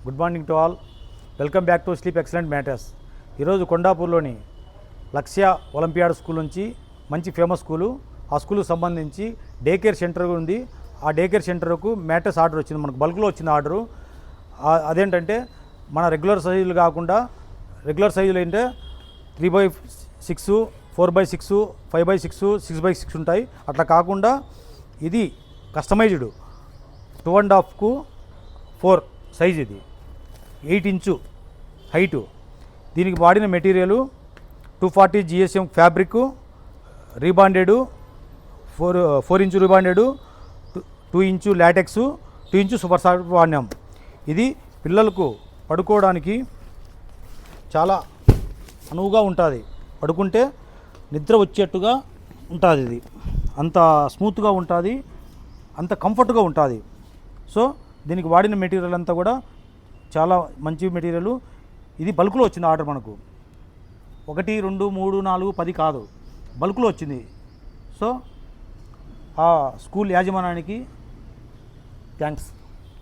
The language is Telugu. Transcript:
Good morning to all. Welcome back to sleep excellent matters. ఈరోజు కొండాపూర్లోని లక్ష్య ఒలింపియాడ్ స్కూల్ నుంచి మంచి ఫేమస్ స్కూలు. ఆ స్కూల్కి సంబంధించి డే కేర్ సెంటర్ ఉంది. ఆ డే కేర్ సెంటర్కు మ్యాటర్స్ ఆర్డర్ వచ్చింది, మనకు బల్క్లో వచ్చింది ఆర్డరు. అదేంటంటే మన రెగ్యులర్ సైజులు కాకుండా రెగ్యులర్ సైజులు అంటే 3x6, 4x6, 5x6, 6x6 ఉంటాయి. అట్లా కాకుండా ఇది కస్టమైజ్డ్ 2.5 4 సైజ్, ఇది 8 ఇంచు హైటు. దీనికి వాడిన material 240 GSM fabric, rebonded 4 inch rebonded, 2 inch latex, 2 inch super soft వాడినాం. ఇది పిల్లలకు పడుకోవడానికి చాలా అనువుగా ఉంటుంది. పడుకుంటే నిద్ర వచ్చేట్టుగా ఉంటుంది. ఇది అంత స్మూత్గా ఉంటుంది, అంత కంఫర్ట్గా ఉంటుంది. సో దీనికి వాడిన మెటీరియల్ అంతా కూడా చాలా మంచి మెటీరియల్. ఇది బల్క్లో వచ్చింది ఆర్డర్ మనకు. 1, 2, 3, 4, 10 కాదు, బల్క్లో వచ్చింది. సో ఆ స్కూల్ యాజమాన్యానికి థ్యాంక్స్.